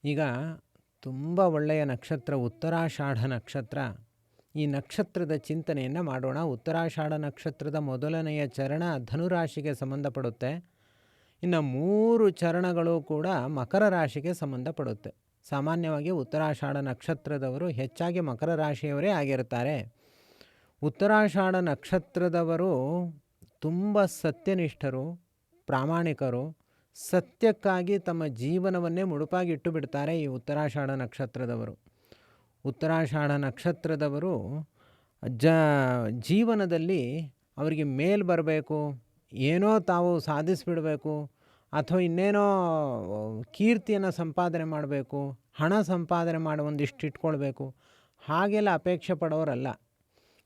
ಈಗ ತುಂಬ ಒಳ್ಳೆಯ ನಕ್ಷತ್ರ ಉತ್ತರಾಷಾಢ ನಕ್ಷತ್ರ. ಈ ನಕ್ಷತ್ರದ ಚಿಂತನೆಯನ್ನು ಮಾಡೋಣ. ಉತ್ತರಾಷಾಢ ನಕ್ಷತ್ರದ ಮೊದಲನೆಯ ಚರಣ ಧನುರಾಶಿಗೆ ಸಂಬಂಧಪಡುತ್ತೆ. ಇನ್ನು 3 ಚರಣಗಳು ಕೂಡ ಮಕರ ರಾಶಿಗೆ ಸಂಬಂಧಪಡುತ್ತೆ. ಸಾಮಾನ್ಯವಾಗಿ ಉತ್ತರಾಷಾಢ ನಕ್ಷತ್ರದವರು ಹೆಚ್ಚಾಗಿ ಮಕರ ರಾಶಿಯವರೇ ಆಗಿರ್ತಾರೆ. ಉತ್ತರಾಷಾಢ ನಕ್ಷತ್ರದವರು ತುಂಬ ಸತ್ಯನಿಷ್ಠರು, ಪ್ರಾಮಾಣಿಕರು, ಸತ್ಯಕ್ಕಾಗಿ ತಮ್ಮ ಜೀವನವನ್ನೇ ಮುಡುಪಾಗಿಟ್ಟು ಬಿಡ್ತಾರೆ ಈ ಉತ್ತರಾಷಾಢ ನಕ್ಷತ್ರದವರು. ಉತ್ತರಾಷಾಢ ನಕ್ಷತ್ರದವರು ಜೀವನದಲ್ಲಿ ಅವರಿಗೆ ಮೇಲ್ ಬರಬೇಕು, ಏನೋ ತಾವು ಸಾಧಿಸಿಬಿಡಬೇಕು, ಅಥವಾ ಇನ್ನೇನೋ ಕೀರ್ತಿಯನ್ನು ಸಂಪಾದನೆ ಮಾಡಬೇಕು, ಹಣ ಸಂಪಾದನೆ ಮಾಡಿ ಒಂದಿಷ್ಟು ಇಟ್ಕೊಳ್ಬೇಕು, ಹಾಗೆಲ್ಲ ಅಪೇಕ್ಷೆ ಪಡೋರಲ್ಲ.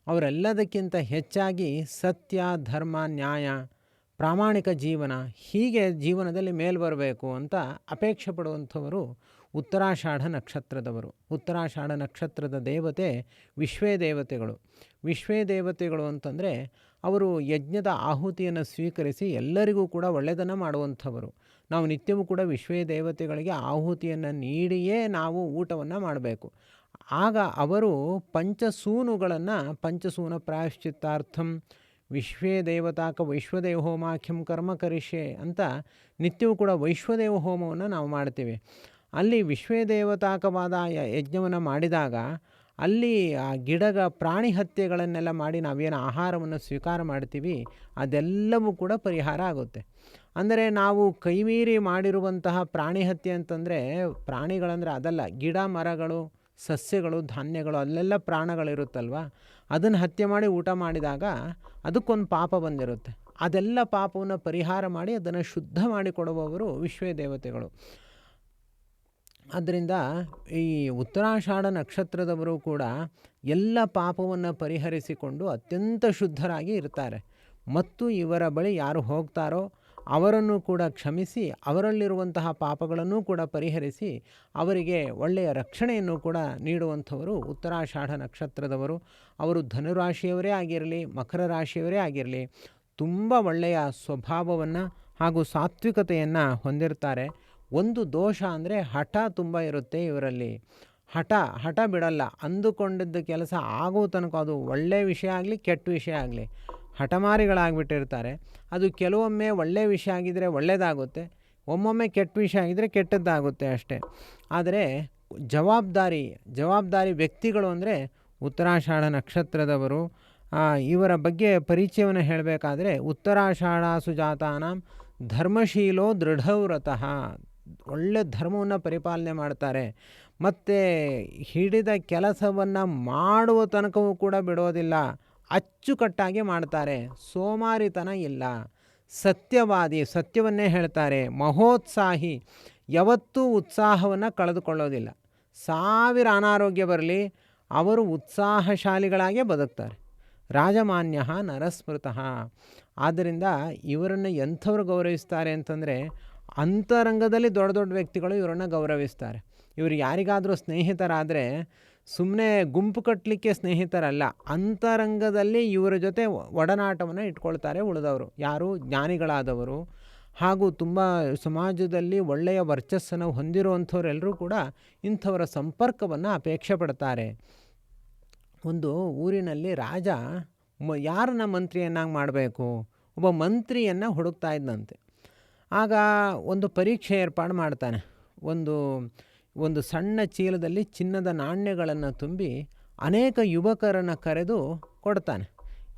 ಅವರೆಲ್ಲದಕ್ಕಿಂತ ಹೆಚ್ಚಾಗಿ ಸತ್ಯ, ಧರ್ಮ, ನ್ಯಾಯ, ಪ್ರಾಮಾಣಿಕ ಜೀವನ, ಹೀಗೆ ಜೀವನದಲ್ಲಿ ಮೇಲ್ ಬರಬೇಕು ಅಂತ ಅಪೇಕ್ಷೆ ಪಡುವಂಥವರು ಉತ್ತರಾಷಾಢ ನಕ್ಷತ್ರದವರು. ಉತ್ತರಾಷಾಢ ನಕ್ಷತ್ರದ ದೇವತೆ ವಿಶ್ವೇ ದೇವತೆಗಳು. ವಿಶ್ವೇ ದೇವತೆಗಳು ಅಂತಂದರೆ ಅವರು ಯಜ್ಞದ ಆಹುತಿಯನ್ನು ಸ್ವೀಕರಿಸಿ ಎಲ್ಲರಿಗೂ ಕೂಡ ಒಳ್ಳೆಯದನ್ನು ಮಾಡುವಂಥವರು. ನಾವು ನಿತ್ಯವೂ ಕೂಡ ವಿಶ್ವೇ ದೇವತೆಗಳಿಗೆ ಆಹುತಿಯನ್ನು ನೀಡಿಯೇ ನಾವು ಊಟವನ್ನು ಮಾಡಬೇಕು. ಆಗ ಅವರು ಪಂಚಸೂನುಗಳನ್ನು ಪಂಚಸೂನ ಪ್ರಾಯಶ್ಚಿತ್ತಾರ್ಥಂ ವಿಶ್ವೇ ದೇವತಾಕ ವೈಶ್ವದೇವ ಹೋಮಾಖ್ಯಂ ಕರ್ಮ ಕರಿಷ್ಯೆ ಅಂತ ನಿತ್ಯವೂ ಕೂಡ ವೈಶ್ವದೇವ ಹೋಮವನ್ನು ನಾವು ಮಾಡ್ತೀವಿ. ಅಲ್ಲಿ ವಿಶ್ವೇ ದೇವತಾಕವಾದ ಯಜ್ಞವನ್ನು ಮಾಡಿದಾಗ ಅಲ್ಲಿ ಆ ಪ್ರಾಣಿ ಹತ್ಯೆಗಳನ್ನೆಲ್ಲ ಮಾಡಿ ನಾವೇನು ಆಹಾರವನ್ನು ಸ್ವೀಕಾರ ಮಾಡ್ತೀವಿ ಅದೆಲ್ಲವೂ ಕೂಡ ಪರಿಹಾರ ಆಗುತ್ತೆ. ಅಂದರೆ ನಾವು ಕೈಮೀರಿ ಮಾಡಿರುವಂತಹ ಪ್ರಾಣಿ ಹತ್ಯೆ ಅಂತಂದರೆ, ಪ್ರಾಣಿಗಳಂದರೆ ಅದಲ್ಲ, ಗಿಡ ಮರಗಳು, ಸಸ್ಯಗಳು, ಧಾನ್ಯಗಳು, ಅಲ್ಲೆಲ್ಲ ಪ್ರಾಣಗಳಿರುತ್ತಲ್ವ, ಅದನ್ನು ಹತ್ಯೆ ಮಾಡಿ ಊಟ ಮಾಡಿದಾಗ ಅದಕ್ಕೊಂದು ಪಾಪ ಬಂದಿರುತ್ತೆ. ಅದೆಲ್ಲ ಪಾಪವನ್ನು ಪರಿಹಾರ ಮಾಡಿ ಅದನ್ನು ಶುದ್ಧ ಮಾಡಿಕೊಡುವವರು ವಿಶ್ವೇ ದೇವತೆಗಳು. ಆದ್ದರಿಂದ ಈ ಉತ್ತರಾಷಾಢ ನಕ್ಷತ್ರದವರು ಕೂಡ ಎಲ್ಲ ಪಾಪವನ್ನು ಪರಿಹರಿಸಿಕೊಂಡು ಅತ್ಯಂತ ಶುದ್ಧರಾಗಿ ಇರ್ತಾರೆ. ಮತ್ತು ಇವರ ಬಳಿ ಯಾರು ಹೋಗ್ತಾರೋ ಅವರನ್ನು ಕೂಡ ಕ್ಷಮಿಸಿ ಅವರಲ್ಲಿರುವಂತಹ ಪಾಪಗಳನ್ನು ಕೂಡ ಪರಿಹರಿಸಿ ಅವರಿಗೆ ಒಳ್ಳೆಯ ರಕ್ಷಣೆಯನ್ನು ಕೂಡ ನೀಡುವಂಥವರು ಉತ್ತರಾಷಾಢ ನಕ್ಷತ್ರದವರು. ಅವರು ಧನುರಾಶಿಯವರೇ ಆಗಿರಲಿ, ಮಕರ ರಾಶಿಯವರೇ ಆಗಿರಲಿ, ತುಂಬ ಒಳ್ಳೆಯ ಸ್ವಭಾವವನ್ನು ಹಾಗೂ ಸಾತ್ವಿಕತೆಯನ್ನು ಹೊಂದಿರ್ತಾರೆ. ಒಂದು ದೋಷ ಅಂದರೆ ಹಠ ತುಂಬ ಇರುತ್ತೆ ಇವರಲ್ಲಿ. ಹಠ ಬಿಡಲ್ಲ. ಅಂದುಕೊಂಡಿದ್ದ ಕೆಲಸ ಆಗೋ ತನಕ, ಅದು ಒಳ್ಳೆಯ ವಿಷಯ ಆಗಲಿ ಕೆಟ್ಟ ವಿಷಯ ಆಗಲಿ, ಹಠಮಾರಿಗಳಾಗಿಬಿಟ್ಟಿರ್ತಾರೆ. ಅದು ಕೆಲವೊಮ್ಮೆ ಒಳ್ಳೆಯ ವಿಷಯ ಆಗಿದ್ದರೆ ಒಳ್ಳೆಯದಾಗುತ್ತೆ, ಒಮ್ಮೊಮ್ಮೆ ಕೆಟ್ಟ ವಿಷಯ ಆಗಿದ್ದರೆ ಕೆಟ್ಟದ್ದಾಗುತ್ತೆ ಅಷ್ಟೇ. ಆದರೆ ಜವಾಬ್ದಾರಿ ವ್ಯಕ್ತಿಗಳು ಅಂದರೆ ಉತ್ತರಾಷಾಢ ನಕ್ಷತ್ರದವರು. ಇವರ ಬಗ್ಗೆ ಪರಿಚಯವನ್ನು ಹೇಳಬೇಕಾದ್ರೆ ಉತ್ತರಾಷಾಢಾಸು ಜಾತಾನಾಂ ಧರ್ಮಶೀಲೋ ದೃಢವ್ರತಃ. ಒಳ್ಳೆ ಧರ್ಮವನ್ನು ಪರಿಪಾಲನೆ ಮಾಡ್ತಾರೆ. ಮತ್ತು ಹಿಡಿದ ಕೆಲಸವನ್ನು ಮಾಡುವ ತನಕವೂ ಕೂಡ ಬಿಡೋದಿಲ್ಲ, ಅಚ್ಚುಕಟ್ಟಾಗಿ ಮಾಡ್ತಾರೆ. ಸೋಮಾರಿತನ ಇಲ್ಲ. ಸತ್ಯವಾದಿ, ಸತ್ಯವನ್ನೇ ಹೇಳ್ತಾರೆ. ಮಹೋತ್ಸಾಹಿ, ಯಾವತ್ತೂ ಉತ್ಸಾಹವನ್ನು ಕಳೆದುಕೊಳ್ಳೋದಿಲ್ಲ. 1000 ಅನಾರೋಗ್ಯ ಬರಲಿ ಅವರು ಉತ್ಸಾಹಶಾಲಿಗಳಾಗೇ ಬದುಕ್ತಾರೆ. ರಾಜಮಾನ್ಯ ನರಸ್ಮೃತಃ. ಆದ್ದರಿಂದ ಇವರನ್ನು ಎಂಥವ್ರು ಗೌರವಿಸ್ತಾರೆ ಅಂತಂದರೆ, ಅಂತರಂಗದಲ್ಲಿ ದೊಡ್ಡ ದೊಡ್ಡ ವ್ಯಕ್ತಿಗಳು ಇವರನ್ನು ಗೌರವಿಸ್ತಾರೆ. ಇವರು ಯಾರಿಗಾದರೂ ಸ್ನೇಹಿತರಾದರೆ ಸುಮ್ಮನೆ ಗುಂಪು ಕಟ್ಟಲಿಕ್ಕೆ ಸ್ನೇಹಿತರಲ್ಲ, ಅಂತರಂಗದಲ್ಲಿ ಇವರ ಜೊತೆ ಒಡನಾಟವನ್ನು ಇಟ್ಕೊಳ್ತಾರೆ ಉಳಿದವರು. ಯಾರು? ಜ್ಞಾನಿಗಳಾದವರು ಹಾಗೂ ತುಂಬ ಸಮಾಜದಲ್ಲಿ ಒಳ್ಳೆಯ ವರ್ಚಸ್ಸನ್ನು ಹೊಂದಿರುವಂಥವರೆಲ್ಲರೂ ಕೂಡ ಇಂಥವರ ಸಂಪರ್ಕವನ್ನು ಅಪೇಕ್ಷೆ ಪಡ್ತಾರೆ. ಒಂದು ಊರಿನಲ್ಲಿ ರಾಜ ಯಾರನ್ನ ಮಂತ್ರಿಯನ್ನಾಗಿ ಮಾಡಬೇಕು, ಒಬ್ಬ ಮಂತ್ರಿಯನ್ನು ಹುಡುಕ್ತಾ ಇದ್ದಂತೆ. ಆಗ ಒಂದು ಪರೀಕ್ಷೆ ಏರ್ಪಾಡು ಮಾಡ್ತಾನೆ. ಒಂದು ಸಣ್ಣ ಚೀಲದಲ್ಲಿ ಚಿನ್ನದ ನಾಣ್ಯಗಳನ್ನು ತುಂಬಿ ಅನೇಕ ಯುವಕರನ್ನು ಕರೆದು ಕೊಡ್ತಾನೆ.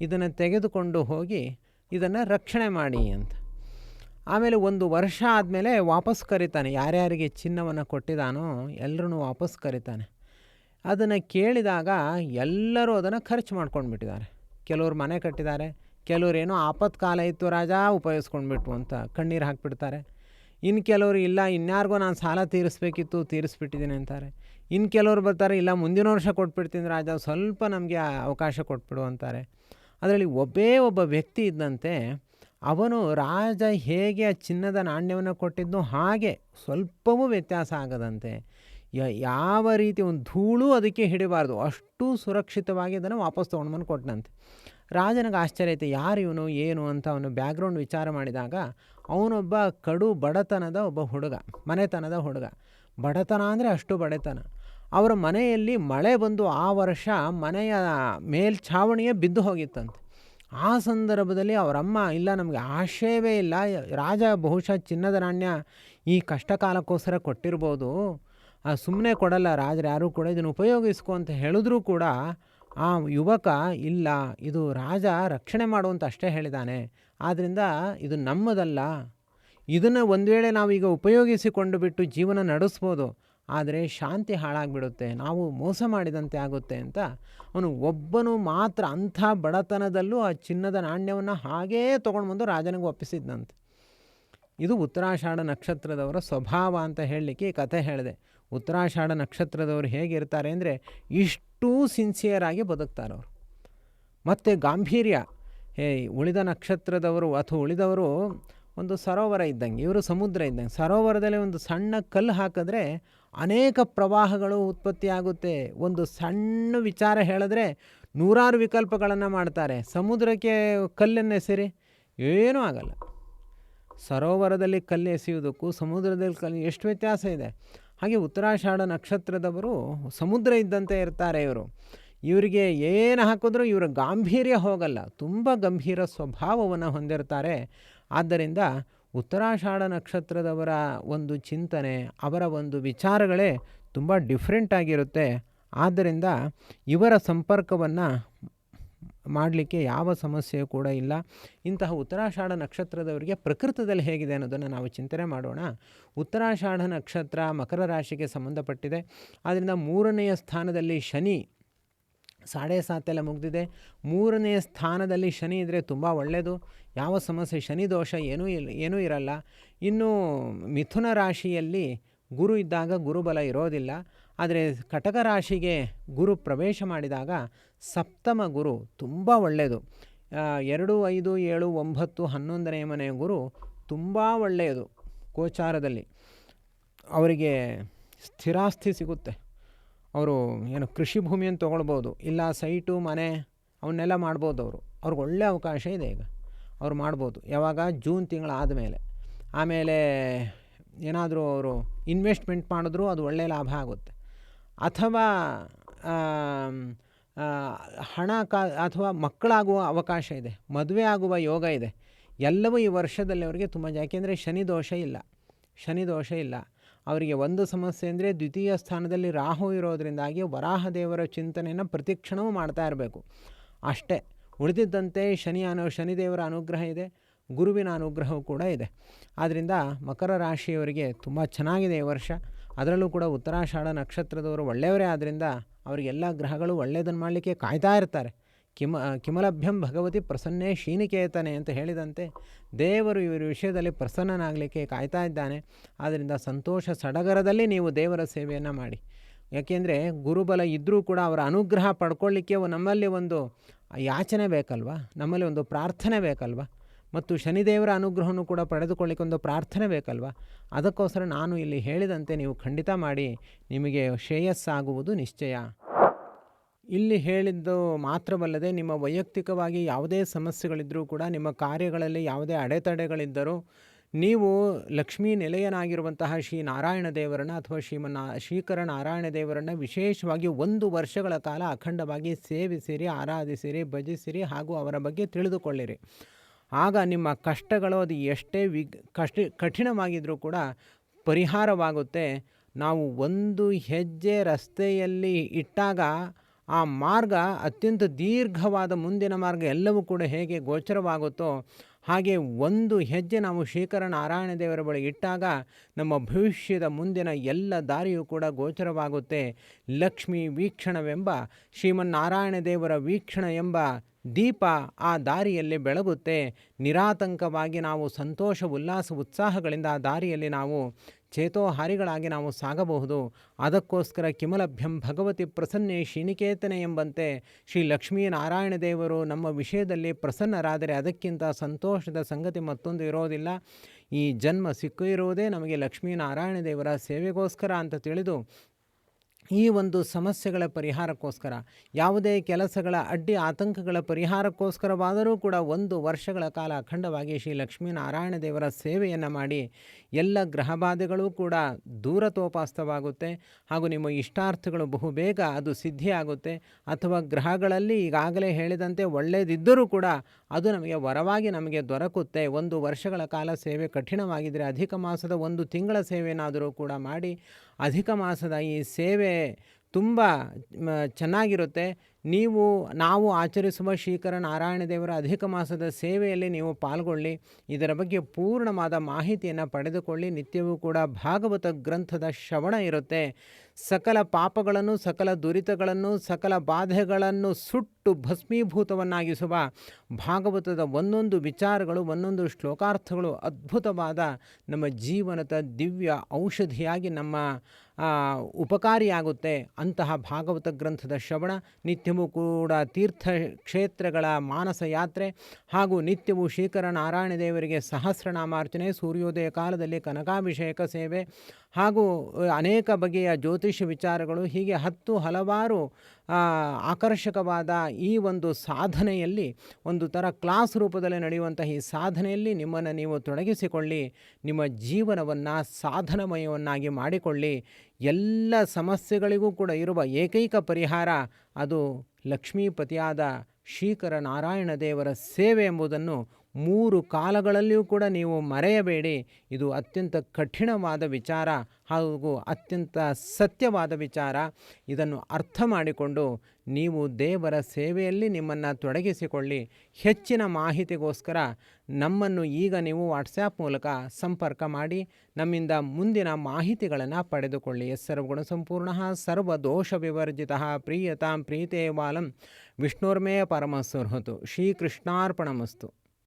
ಇದನ್ನು ತೆಗೆದುಕೊಂಡು ಹೋಗಿ ಇದನ್ನು ರಕ್ಷಣೆ ಮಾಡಿ ಅಂತ. ಆಮೇಲೆ 1 ವರ್ಷ ಆದಮೇಲೆ ವಾಪಸ್ ಕರೀತಾನೆ. ಯಾರ್ಯಾರಿಗೆ ಚಿನ್ನವನ್ನು ಕೊಟ್ಟಿದ್ದಾನೋ ಎಲ್ಲರೂ ವಾಪಸ್ ಕರೀತಾನೆ. ಅದನ್ನು ಕೇಳಿದಾಗ ಎಲ್ಲರೂ ಅದನ್ನು ಖರ್ಚು ಮಾಡ್ಕೊಂಡ್ಬಿಟ್ಟಿದ್ದಾರೆ. ಕೆಲವರು ಮನೆ ಕಟ್ಟಿದ್ದಾರೆ, ಕೆಲವರೇನೋ ಆಪತ್ಕಾಲ ಇತ್ತು ರಾಜ ಉಪಯೋಗಿಸ್ಕೊಂಡ್ಬಿಟ್ವು ಅಂತ ಕಣ್ಣೀರು ಹಾಕಿಬಿಡ್ತಾರೆ. ಇನ್ನು ಕೆಲವರು ಇಲ್ಲ, ಇನ್ಯಾರಿಗೋ ನಾನು ಸಾಲ ತೀರಿಸ್ಬಿಟ್ಟಿದ್ದೀನಿ ಅಂತಾರೆ. ಇನ್ನು ಕೆಲವರು ಬರ್ತಾರೆ, ಇಲ್ಲ ಮುಂದಿನ ವರ್ಷ ಕೊಟ್ಬಿಡ್ತೀನಿ ರಾಜ, ಸ್ವಲ್ಪ ನಮಗೆ ಅವಕಾಶ ಕೊಟ್ಬಿಡು ಅಂತಾರೆ. ಅದರಲ್ಲಿ ಒಬ್ಬ ವ್ಯಕ್ತಿ ಇದ್ದಂತೆ, ಅವನು ರಾಜ ಹೇಗೆ ಚಿನ್ನದ ನಾಣ್ಯವನ್ನು ಕೊಟ್ಟಿದ್ನೋ ಹಾಗೆ ಸ್ವಲ್ಪವೂ ವ್ಯತ್ಯಾಸ ಆಗದಂತೆ, ಯಾವ ರೀತಿ ಒಂದು ಧೂಳು ಅದಕ್ಕೆ ಹಿಡಿಬಾರ್ದು, ಅಷ್ಟು ಸುರಕ್ಷಿತವಾಗಿ ಅದನ್ನು ವಾಪಸ್ ತೊಗೊಂಡ್ಬಂದು ಕೊಟ್ಟನಂತೆ. ರಾಜನಿಗೆ ಆಶ್ಚರ್ಯ ಐತೆ, ಯಾರು ಇವನು ಏನು ಅಂತ ಅವನು ಬ್ಯಾಕ್ಗ್ರೌಂಡ್ ವಿಚಾರ ಮಾಡಿದಾಗ ಅವನೊಬ್ಬ ಕಡು ಬಡತನದ ಒಬ್ಬ ಹುಡುಗ, ಮನೆತನದ ಹುಡುಗ. ಬಡತನ ಅಂದರೆ ಅಷ್ಟು ಬಡತನ. ಅವರ ಮನೆಯಲ್ಲಿ ಮಳೆ ಬಂದು ಆ ವರ್ಷ ಮನೆಯ ಮೇಲ್ಛಾವಣಿಯೇ ಬಿದ್ದು ಹೋಗಿತ್ತಂತೆ. ಆ ಸಂದರ್ಭದಲ್ಲಿ ಅವರಮ್ಮ, ಇಲ್ಲ ನಮಗೆ ಆಶಯವೇ ಇಲ್ಲ, ರಾಜ ಬಹುಶಃ ಚಿನ್ನದ ನಾಣ್ಯ ಈ ಕಷ್ಟ ಕಾಲಕ್ಕೋಸ್ಕರ ಕೊಟ್ಟಿರ್ಬೋದು, ಸುಮ್ಮನೆ ಕೊಡಲ್ಲ ರಾಜರು ಯಾರೂ ಕೂಡ, ಇದನ್ನು ಉಪಯೋಗಿಸ್ಕೊ ಅಂತ ಹೇಳಿದ್ರೂ ಕೂಡ ಆ ಯುವಕ ಇಲ್ಲ, ಇದು ರಾಜ ರಕ್ಷಣೆ ಮಾಡುವಂತ ಅಷ್ಟೇ ಹೇಳಿದ್ದಾನೆ, ಆದ್ದರಿಂದ ಇದು ನಮ್ಮದಲ್ಲ, ಇದನ್ನು ಒಂದು ವೇಳೆ ನಾವೀಗ ಉಪಯೋಗಿಸಿಕೊಂಡು ಬಿಟ್ಟು ಜೀವನ ನಡೆಸ್ಬೋದು, ಆದರೆ ಶಾಂತಿ ಹಾಳಾಗಿಬಿಡುತ್ತೆ, ನಾವು ಮೋಸ ಮಾಡಿದಂತೆ ಆಗುತ್ತೆ ಅಂತ ಅವನು ಒಬ್ಬನು ಮಾತ್ರ ಅಂಥ ಬಡತನದಲ್ಲೂ ಆ ಚಿನ್ನದ ನಾಣ್ಯವನ್ನು ಹಾಗೇ ತೊಗೊಂಡು ಬಂದು ರಾಜನಿಗೆ ಒಪ್ಪಿಸಿದ್ನಂತೆ. ಇದು ಉತ್ತರಾಷಾಢ ನಕ್ಷತ್ರದವರ ಸ್ವಭಾವ ಅಂತ ಹೇಳಲಿಕ್ಕೆ ಈ ಕಥೆ ಹೇಳಿದೆ. ಉತ್ತರಾಷಾಢ ನಕ್ಷತ್ರದವರು ಹೇಗಿರ್ತಾರೆ ಅಂದರೆ ಇಷ್ಟೂ ಸಿನ್ಸಿಯರಾಗಿ ಬದುಕ್ತಾರವರು. ಮತ್ತು ಗಾಂಭೀರ್ಯ, ಉಳಿದ ನಕ್ಷತ್ರದವರು ಅಥವಾ ಉಳಿದವರು ಒಂದು ಸರೋವರ ಇದ್ದಂಗೆ, ಇವರು ಸಮುದ್ರ ಇದ್ದಂಗೆ. ಸರೋವರದಲ್ಲಿ ಒಂದು ಸಣ್ಣ ಕಲ್ಲು ಹಾಕಿದ್ರೆ ಅನೇಕ ಪ್ರವಾಹಗಳು ಉತ್ಪತ್ತಿಯಾಗುತ್ತೆ. ಒಂದು ಸಣ್ಣ ವಿಚಾರ ಹೇಳಿದ್ರೆ ನೂರಾರು ವಿಕಲ್ಪಗಳನ್ನು ಮಾಡ್ತಾರೆ. ಸಮುದ್ರಕ್ಕೆ ಕಲ್ಲನ್ನು ಎಸೆರಿ ಏನೂ ಆಗಲ್ಲ. ಸರೋವರದಲ್ಲಿ ಕಲ್ಲು ಎಸೆಯುವುದಕ್ಕೂ ಸಮುದ್ರದಲ್ಲಿ ಕಲ್ಲು ಎಷ್ಟು ವ್ಯತ್ಯಾಸ ಇದೆ. ಹಾಗೆ ಉತ್ತರಾಷಾಢ ನಕ್ಷತ್ರದವರು ಸಮುದ್ರ ಇದ್ದಂತೆ ಇರ್ತಾರೆ. ಇವರಿಗೆ ಏನು ಹಾಕಿದ್ರೂ ಇವರ ಗಾಂಭೀರ್ಯ ಹೋಗಲ್ಲ, ತುಂಬ ಗಂಭೀರ ಸ್ವಭಾವವನ್ನು ಹೊಂದಿರ್ತಾರೆ. ಆದ್ದರಿಂದ ಉತ್ತರಾಷಾಢ ನಕ್ಷತ್ರದವರ ಒಂದು ಚಿಂತನೆ, ಅವರ ಒಂದು ವಿಚಾರಗಳೇ ತುಂಬ ಡಿಫ್ರೆಂಟ್ ಆಗಿರುತ್ತೆ. ಆದ್ದರಿಂದ ಇವರ ಸಂಪರ್ಕವನ್ನು ಮಾಡಲಿಕ್ಕೆ ಯಾವ ಸಮಸ್ಯೆಯೂ ಕೂಡ ಇಲ್ಲ. ಇಂತಹ ಉತ್ತರಾಷಾಢ ನಕ್ಷತ್ರದವರಿಗೆ ಪ್ರಕೃತದಲ್ಲಿ ಹೇಗಿದೆ ಅನ್ನೋದನ್ನು ನಾವು ಚಿಂತನೆ ಮಾಡೋಣ. ಉತ್ತರಾಷಾಢ ನಕ್ಷತ್ರ ಮಕರ ರಾಶಿಗೆ ಸಂಬಂಧಪಟ್ಟಿದೆ. ಆದ್ದರಿಂದ 3ನೇ ಸ್ಥಾನದಲ್ಲಿ ಶನಿ, 7.5 ಮುಗಿದಿದೆ. 3ನೇ ಸ್ಥಾನದಲ್ಲಿ ಶನಿ ಇದ್ದರೆ ತುಂಬ ಒಳ್ಳೆಯದು, ಯಾವ ಸಮಸ್ಯೆ, ಶನಿ ದೋಷ ಏನೂ ಇರಲ್ಲ. ಇನ್ನು ಮಿಥುನ ರಾಶಿಯಲ್ಲಿ ಗುರು ಇದ್ದಾಗ ಗುರುಬಲ ಇರೋದಿಲ್ಲ. ಆದರೆ ಕಟಕ ರಾಶಿಗೆ ಗುರು ಪ್ರವೇಶ ಮಾಡಿದಾಗ ಸಪ್ತಮ ಗುರು ತುಂಬ ಒಳ್ಳೆಯದು. 2, 5, 7, 9, 11ನೇ ಮನೆಯ ಗುರು ತುಂಬ ಒಳ್ಳೆಯದು. ಗೋಚಾರದಲ್ಲಿ ಅವರಿಗೆ ಸ್ಥಿರಾಸ್ತಿ ಸಿಗುತ್ತೆ. ಅವರು ಏನು ಕೃಷಿ ಭೂಮಿಯನ್ನು ತೊಗೊಳ್ಬೋದು, ಇಲ್ಲ ಸೈಟು ಮನೆ ಅವನ್ನೆಲ್ಲ ಮಾಡ್ಬೋದು. ಅವ್ರಿಗೆ ಒಳ್ಳೆಯ ಅವಕಾಶ ಇದೆ. ಈಗ ಅವ್ರು ಮಾಡ್ಬೋದು. ಯಾವಾಗ? ಜೂನ್ ತಿಂಗಳಾದ ಮೇಲೆ. ಆಮೇಲೆ ಏನಾದರೂ ಅವರು ಇನ್ವೆಸ್ಟ್ಮೆಂಟ್ ಮಾಡಿದ್ರೂ ಅದು ಒಳ್ಳೆಯ ಲಾಭ ಆಗುತ್ತೆ. ಅಥವಾ ಹಣ ಅಥವಾ ಮಕ್ಕಳಾಗುವ ಅವಕಾಶ ಇದೆ, ಮದುವೆ ಆಗುವ ಯೋಗ ಇದೆ. ಎಲ್ಲವೂ ಈ ವರ್ಷದಲ್ಲಿ ಅವರಿಗೆ ತುಂಬ, ಯಾಕೆಂದರೆ ಶನಿ ದೋಷ ಇಲ್ಲ. ಅವರಿಗೆ ಒಂದು ಸಮಸ್ಯೆ ಅಂದರೆ ದ್ವಿತೀಯ ಸ್ಥಾನದಲ್ಲಿ ರಾಹು ಇರೋದರಿಂದಾಗಿ ವರಾಹ ದೇವರ ಚಿಂತನೆಯನ್ನು ಪ್ರತಿಕ್ಷಣವೂ ಮಾಡ್ತಾ ಇರಬೇಕು ಅಷ್ಟೇ. ಉಳಿದಿದ್ದಂತೆ ಶನಿದೇವರ ಅನುಗ್ರಹ ಇದೆ, ಗುರುವಿನ ಅನುಗ್ರಹವೂ ಕೂಡ ಇದೆ. ಆದ್ದರಿಂದ ಮಕರ ರಾಶಿಯವರಿಗೆ ತುಂಬ ಚೆನ್ನಾಗಿದೆ ಈ ವರ್ಷ. ಅದರಲ್ಲೂ ಕೂಡ ಉತ್ತರಾಷಾಢ ನಕ್ಷತ್ರದವರು ಒಳ್ಳೆಯವರೇ. ಆದ್ದರಿಂದ ಅವರಿಗೆಲ್ಲ ಗ್ರಹಗಳು ಒಳ್ಳೆಯದನ್ನು ಮಾಡಲಿಕ್ಕೆ ಕಾಯ್ತಾ ಇರ್ತಾರೆ. ಕಿಮಲಭ್ಯಂ ಭಗವತಿ ಪ್ರಸನ್ನೇ ಶ್ರೀನಿಕೇತನೆ ಅಂತ ಹೇಳಿದಂತೆ ದೇವರು ಇವರ ವಿಷಯದಲ್ಲಿ ಪ್ರಸನ್ನನಾಗಲಿಕ್ಕೆ ಕಾಯ್ತಾ ಇದ್ದಾನೆ. ಆದ್ದರಿಂದ ಸಂತೋಷ ಸಡಗರದಲ್ಲಿ ನೀವು ದೇವರ ಸೇವೆಯನ್ನು ಮಾಡಿ. ಯಾಕೆಂದರೆ ಗುರುಬಲ ಇದ್ದರೂ ಕೂಡ ಅವರ ಅನುಗ್ರಹ ಪಡ್ಕೊಳ್ಳಿಕ್ಕೆ ನಮ್ಮಲ್ಲಿ ಒಂದು ಯಾಚನೆ ಬೇಕಲ್ವ, ನಮ್ಮಲ್ಲಿ ಒಂದು ಪ್ರಾರ್ಥನೆ ಬೇಕಲ್ವ, ಮತ್ತು ಶನಿದೇವರ ಅನುಗ್ರಹವನ್ನು ಕೂಡ ಪಡೆದುಕೊಳ್ಳಿಕ್ಕೆ ಒಂದು ಪ್ರಾರ್ಥನೆ ಬೇಕಲ್ವ. ಅದಕ್ಕೋಸ್ಕರ ನಾನು ಇಲ್ಲಿ ಹೇಳಿದಂತೆ ನೀವು ಖಂಡಿತ ಮಾಡಿ, ನಿಮಗೆ ಶ್ರೇಯಸ್ಸಾಗುವುದು ನಿಶ್ಚಯ. ಇಲ್ಲಿ ಹೇಳಿದ್ದು ಮಾತ್ರವಲ್ಲದೆ ನಿಮ್ಮ ವೈಯಕ್ತಿಕವಾಗಿ ಯಾವುದೇ ಸಮಸ್ಯೆಗಳಿದ್ದರೂ ಕೂಡ, ನಿಮ್ಮ ಕಾರ್ಯಗಳಲ್ಲಿ ಯಾವುದೇ ಅಡೆತಡೆಗಳಿದ್ದರೂ ನೀವು ಲಕ್ಷ್ಮೀ ನಿಲಯನಾಗಿರುವಂತಹ ಶ್ರೀ ನಾರಾಯಣ ದೇವರನ್ನು ಅಥವಾ ಶ್ರೀಕರ ನಾರಾಯಣ ದೇವರನ್ನು ವಿಶೇಷವಾಗಿ 1 ವರ್ಷಗಳ ಕಾಲ ಅಖಂಡವಾಗಿ ಸೇವಿಸಿರಿ, ಆರಾಧಿಸಿರಿ, ಭಜಿಸಿರಿ, ಹಾಗೂ ಅವರ ಬಗ್ಗೆ ತಿಳಿದುಕೊಳ್ಳಿರಿ. ಆಗ ನಿಮ್ಮ ಕಷ್ಟಗಳು ಅದು ಎಷ್ಟೇ ಕಠಿಣವಾಗಿದ್ದರೂ ಕೂಡ ಪರಿಹಾರವಾಗುತ್ತೆ. ನಾವು ಒಂದು ಹೆಜ್ಜೆ ರಸ್ತೆಯಲ್ಲಿ ಇಟ್ಟಾಗ ಆ ಮಾರ್ಗ ಅತ್ಯಂತ ದೀರ್ಘವಾದ ಮುಂದಿನ ಮಾರ್ಗ ಎಲ್ಲವೂ ಕೂಡ ಹೇಗೆ ಗೋಚರವಾಗುತ್ತೋ ಹಾಗೆ ಒಂದು ಹೆಜ್ಜೆ ನಾವು ಶ್ರೀಕರ ನಾರಾಯಣ ದೇವರ ಬಳಿ ಇಟ್ಟಾಗ ನಮ್ಮ ಭವಿಷ್ಯದ ಮುಂದಿನ ಎಲ್ಲ ದಾರಿಯೂ ಕೂಡ ಗೋಚರವಾಗುತ್ತೆ. ಲಕ್ಷ್ಮೀ ವೀಕ್ಷಣವೆಂಬ ಶ್ರೀಮನ್ನಾರಾಯಣ ದೇವರ ವೀಕ್ಷಣ ಎಂಬ ದೀಪ ಆ ದಾರಿಯಲ್ಲಿ ಬೆಳಗುತ್ತೆ. ನಿರಾತಂಕವಾಗಿ ನಾವು ಸಂತೋಷ ಉಲ್ಲಾಸ ಉತ್ಸಾಹಗಳಿಂದ ಆ ದಾರಿಯಲ್ಲಿ ನಾವು ಚೇತೋಹಾರಿಗಳಾಗಿ ನಾವು ಸಾಗಬಹುದು. ಅದಕ್ಕೋಸ್ಕರ ಕಿಮಲಭ್ಯಂ ಭಗವತಿ ಪ್ರಸನ್ನೇ ಶ್ರೀನಿಕೇತನೆ ಎಂಬಂತೆ ಶ್ರೀ ಲಕ್ಷ್ಮೀನಾರಾಯಣ ದೇವರು ನಮ್ಮ ವಿಷಯದಲ್ಲಿ ಪ್ರಸನ್ನರಾದರೆ ಅದಕ್ಕಿಂತ ಸಂತೋಷದ ಸಂಗತಿ ಮತ್ತೊಂದು ಇರೋದಿಲ್ಲ. ಈ ಜನ್ಮ ಸಿಕ್ಕಿರುವುದೇ ನಮಗೆ ಲಕ್ಷ್ಮೀನಾರಾಯಣ ದೇವರ ಸೇವೆಗೋಸ್ಕರ ಅಂತ ತಿಳಿದು ಈ ಒಂದು ಸಮಸ್ಯೆಗಳ ಪರಿಹಾರಕ್ಕೋಸ್ಕರ, ಯಾವುದೇ ಕೆಲಸಗಳ ಅಡ್ಡಿ ಆತಂಕಗಳ ಪರಿಹಾರಕ್ಕೋಸ್ಕರವಾದರೂ ಕೂಡ 1 ವರ್ಷಗಳ ಕಾಲ ಅಖಂಡವಾಗಿ ಶ್ರೀ ಲಕ್ಷ್ಮೀನಾರಾಯಣ ದೇವರ ಸೇವೆಯನ್ನು ಮಾಡಿ ಎಲ್ಲ ಗ್ರಹಬಾಧೆಗಳೂ ಕೂಡ ದೂರತೋಪಾಸ್ತವಾಗುತ್ತೆ. ಹಾಗೂ ನಿಮ್ಮ ಇಷ್ಟಾರ್ಥಗಳು ಬಹುಬೇಗ ಅದು ಸಿದ್ಧಿಯಾಗುತ್ತೆ. ಅಥವಾ ಗ್ರಹಗಳಲ್ಲಿ ಈಗಾಗಲೇ ಹೇಳಿದಂತೆ ಒಳ್ಳೆಯದಿದ್ದರೂ ಕೂಡ ಅದು ನಮಗೆ ವರವಾಗಿ ನಮಗೆ ದೊರಕುತ್ತೆ. 1 ವರ್ಷಗಳ ಕಾಲ ಸೇವೆ ಕಠಿಣವಾಗಿದ್ದರೆ ಅಧಿಕ ಮಾಸದ 1 ತಿಂಗಳ ಸೇವೆಯನ್ನಾದರೂ ಕೂಡ ಮಾಡಿ, ಅಧಿಕ ಮಾಸದ ಈ ಸೇವೆ ತುಂಬ ಚೆನ್ನಾಗಿರುತ್ತೆ. ನಾವು ಆಚರಿಸುವ ಶ್ರೀಕರ ನಾರಾಯಣ ದೇವರ ಅಧಿಕ ಮಾಸದ ಸೇವೆಯಲ್ಲಿ ನೀವು ಪಾಲ್ಗೊಳ್ಳಿ. ಇದರ ಬಗ್ಗೆ ಪೂರ್ಣವಾದ ಮಾಹಿತಿಯನ್ನು ಪಡೆದುಕೊಳ್ಳಿ. ನಿತ್ಯವೂ ಕೂಡ ಭಾಗವತ ಗ್ರಂಥದ ಶ್ರವಣ ಇರುತ್ತೆ. ಸಕಲ ಪಾಪಗಳನ್ನು, ಸಕಲ ದುರಿತಗಳನ್ನು, ಸಕಲ ಬಾಧೆಗಳನ್ನು ಸುಟ್ಟು ಭಸ್ಮೀಭೂತವನ್ನಾಗಿಸುವ ಭಾಗವತದ ಒಂದೊಂದು ವಿಚಾರಗಳು, ಒಂದೊಂದು ಶ್ಲೋಕಾರ್ಥಗಳು ಅದ್ಭುತವಾದ ನಮ್ಮ ಜೀವನದ ದಿವ್ಯ ಔಷಧಿಯಾಗಿ ನಮ್ಮ ಉಪಕಾರಿಯಾಗುತ್ತೆ. ಅಂತಹ ಭಾಗವತ ಗ್ರಂಥದ ಶ್ರವಣ, ನಿತ್ಯವೂ ಕೂಡ ತೀರ್ಥಕ್ಷೇತ್ರಗಳ ಮಾನಸ ಯಾತ್ರೆ, ಹಾಗೂ ನಿತ್ಯವೂ ಶ್ರೀಕರ ನಾರಾಯಣ ದೇವರಿಗೆ ಸಹಸ್ರನಾಮಾರ್ಚನೆ, ಸೂರ್ಯೋದಯ ಕಾಲದಲ್ಲಿ ಕನಕಾಭಿಷೇಕ ಸೇವೆ, ಹಾಗೂ ಅನೇಕ ಬಗೆಯ ಜ್ಯೋತಿಷ್ಯ ವಿಚಾರಗಳು, ಹೀಗೆ ಹಲವಾರು ಆಕರ್ಷಕವಾದ ಈ ಒಂದು ಸಾಧನೆಯಲ್ಲಿ, ಒಂದು ಥರ ಕ್ಲಾಸ್ ರೂಪದಲ್ಲಿ ನಡೆಯುವಂತಹ ಈ ಸಾಧನೆಯಲ್ಲಿ ನಿಮ್ಮನ್ನು ನೀವು ತೊಡಗಿಸಿಕೊಳ್ಳಿ. ನಿಮ್ಮ ಜೀವನವನ್ನು ಸಾಧನಮಯವನ್ನಾಗಿ ಮಾಡಿಕೊಳ್ಳಿ. ಎಲ್ಲ ಸಮಸ್ಯೆಗಳಿಗೂ ಕೂಡ ಇರುವ ಏಕೈಕ ಪರಿಹಾರ ಅದು ಲಕ್ಷ್ಮೀಪತಿಯಾದ ಶ್ರೀಕರ ನಾರಾಯಣ ದೇವರ ಸೇವೆ ಎಂಬುದನ್ನು 3 ಕಾಲಗಳಲ್ಲಿಯೂ ಕೂಡ ನೀವು ಮರೆಯಬೇಡಿ. ಇದು ಅತ್ಯಂತ ಕಠಿಣವಾದ ವಿಚಾರ ಹಾಗೂ ಅತ್ಯಂತ ಸತ್ಯವಾದ ವಿಚಾರ. ಇದನ್ನು ಅರ್ಥ ಮಾಡಿಕೊಂಡು ನೀವು ದೇವರ ಸೇವೆಯಲ್ಲಿ ನಿಮ್ಮನ್ನು ತೊಡಗಿಸಿಕೊಳ್ಳಿ. ಹೆಚ್ಚಿನ ಮಾಹಿತಿಗೋಸ್ಕರ ನಮ್ಮನ್ನು ಈಗ ನೀವು ವಾಟ್ಸ್ಯಾಪ್ ಮೂಲಕ ಸಂಪರ್ಕ ಮಾಡಿ ನಮ್ಮಿಂದ ಮುಂದಿನ ಮಾಹಿತಿಗಳನ್ನು ಪಡೆದುಕೊಳ್ಳಿ. ಸರ್ವಗುಣ ಸಂಪೂರ್ಣ ಸರ್ವದೋಷ ವಿವರ್ಜಿತ ಪ್ರೀಯತಾಂ ಪ್ರೀತೇ ಬಾಲಂ ವಿಷ್ಣುರ್ಮೇ ಪರಮಸುಹೃತು. ಶ್ರೀಕೃಷ್ಣಾರ್ಪಣಮಸ್ತು.